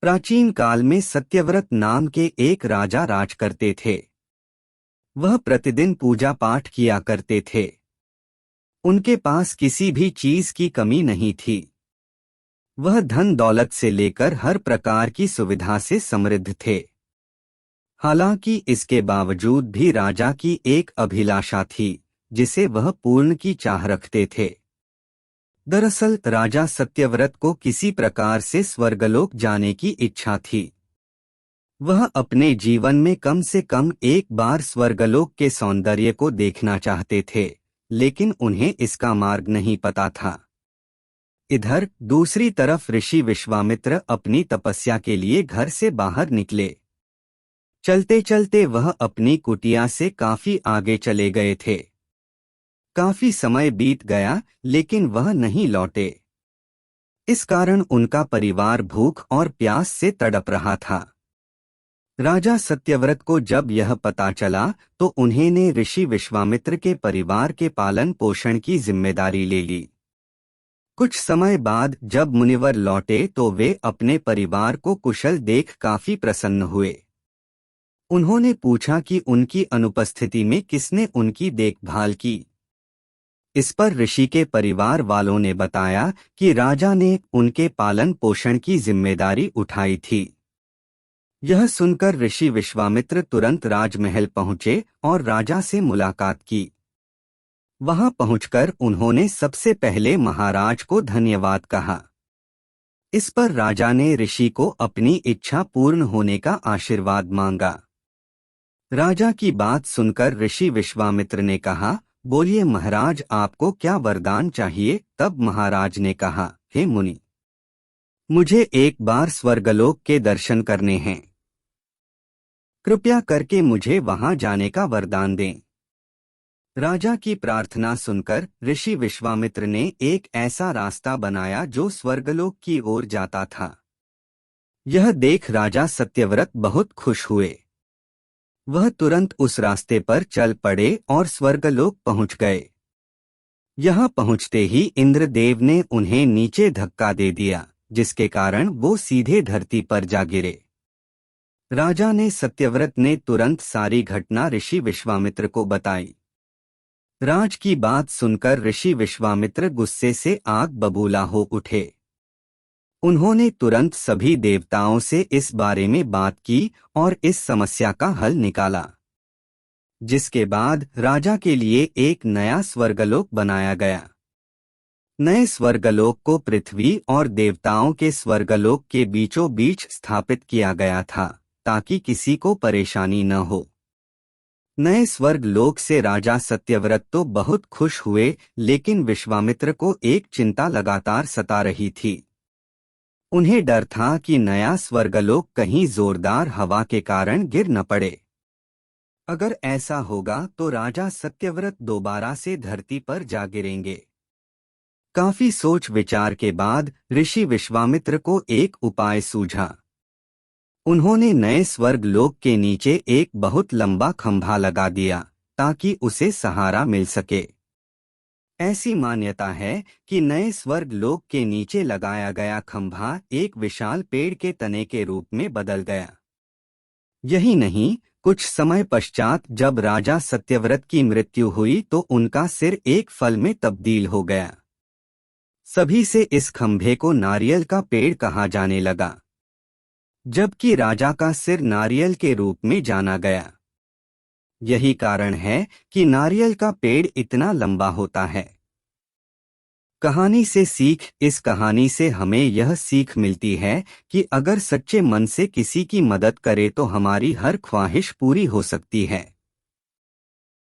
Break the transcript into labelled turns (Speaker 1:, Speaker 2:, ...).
Speaker 1: प्राचीन काल में सत्यव्रत नाम के एक राजा राज करते थे। वह प्रतिदिन पूजा पाठ किया करते थे। उनके पास किसी भी चीज की कमी नहीं थी। वह धन दौलत से लेकर हर प्रकार की सुविधा से समृद्ध थे। हालांकि इसके बावजूद भी राजा की एक अभिलाषा थी जिसे वह पूर्ण की चाह रखते थे। दरअसल राजा सत्यव्रत को किसी प्रकार से स्वर्गलोक जाने की इच्छा थी। वह अपने जीवन में कम से कम एक बार स्वर्गलोक के सौंदर्य को देखना चाहते थे, लेकिन उन्हें इसका मार्ग नहीं पता था। इधर दूसरी तरफ ऋषि विश्वामित्र अपनी तपस्या के लिए घर से बाहर निकले। चलते चलते वह अपनी कुटिया से काफी आगे चले गए थे। काफी समय बीत गया लेकिन वह नहीं लौटे। इस कारण उनका परिवार भूख और प्यास से तड़प रहा था। राजा सत्यव्रत को जब यह पता चला तो उन्होंने ऋषि विश्वामित्र के परिवार के पालन पोषण की जिम्मेदारी ले ली। कुछ समय बाद जब मुनिवर लौटे तो वे अपने परिवार को कुशल देख काफी प्रसन्न हुए। उन्होंने पूछा कि उनकी अनुपस्थिति में किसने उनकी देखभाल की। इस पर ऋषि के परिवार वालों ने बताया कि राजा ने उनके पालन पोषण की जिम्मेदारी उठाई थी। यह सुनकर ऋषि विश्वामित्र तुरंत राजमहल पहुंचे और राजा से मुलाकात की। वहां पहुंचकर उन्होंने सबसे पहले महाराज को धन्यवाद कहा। इस पर राजा ने ऋषि को अपनी इच्छा पूर्ण होने का आशीर्वाद मांगा। राजा की बात सुनकर ऋषि विश्वामित्र ने कहा, बोलिए महाराज, आपको क्या वरदान चाहिए। तब महाराज ने कहा, हे मुनि, मुझे एक बार स्वर्गलोक के दर्शन करने हैं। कृपया करके मुझे वहां जाने का वरदान दें। राजा की प्रार्थना सुनकर ऋषि विश्वामित्र ने एक ऐसा रास्ता बनाया जो स्वर्गलोक की ओर जाता था। यह देख राजा सत्यव्रत बहुत खुश हुए। वह तुरंत उस रास्ते पर चल पड़े और स्वर्गलोक पहुंच गए। यहां पहुंचते ही इंद्रदेव ने उन्हें नीचे धक्का दे दिया, जिसके कारण वो सीधे धरती पर जा गिरे। राजा ने सत्यव्रत ने तुरंत सारी घटना ऋषि विश्वामित्र को बताई। राज की बात सुनकर ऋषि विश्वामित्र गुस्से से आग बबूला हो उठे। उन्होंने तुरंत सभी देवताओं से इस बारे में बात की और इस समस्या का हल निकाला, जिसके बाद राजा के लिए एक नया स्वर्गलोक बनाया गया। नए स्वर्गलोक को पृथ्वी और देवताओं के स्वर्गलोक के बीचों बीच स्थापित किया गया था ताकि किसी को परेशानी न हो। नए स्वर्गलोक से राजा सत्यव्रत तो बहुत खुश हुए, लेकिन विश्वामित्र को एक चिंता लगातार सता रही थी। उन्हें डर था कि नया स्वर्गलोक कहीं जोरदार हवा के कारण गिर न पड़े। अगर ऐसा होगा तो राजा सत्यव्रत दोबारा से धरती पर जा गिरेंगे। काफी सोच विचार के बाद ऋषि विश्वामित्र को एक उपाय सूझा। उन्होंने नए स्वर्गलोक के नीचे एक बहुत लंबा खंभा लगा दिया ताकि उसे सहारा मिल सके। ऐसी मान्यता है कि नए स्वर्गलोक के नीचे लगाया गया खंभा एक विशाल पेड़ के तने के रूप में बदल गया। यही नहीं, कुछ समय पश्चात जब राजा सत्यव्रत की मृत्यु हुई तो उनका सिर एक फल में तब्दील हो गया। सभी से इस खंभे को नारियल का पेड़ कहा जाने लगा, जबकि राजा का सिर नारियल के रूप में जाना गया। यही कारण है कि नारियल का पेड़ इतना लंबा होता है। कहानी से सीख। इस कहानी से हमें यह सीख मिलती है कि अगर सच्चे मन से किसी की मदद करे तो हमारी हर ख्वाहिश पूरी हो सकती है।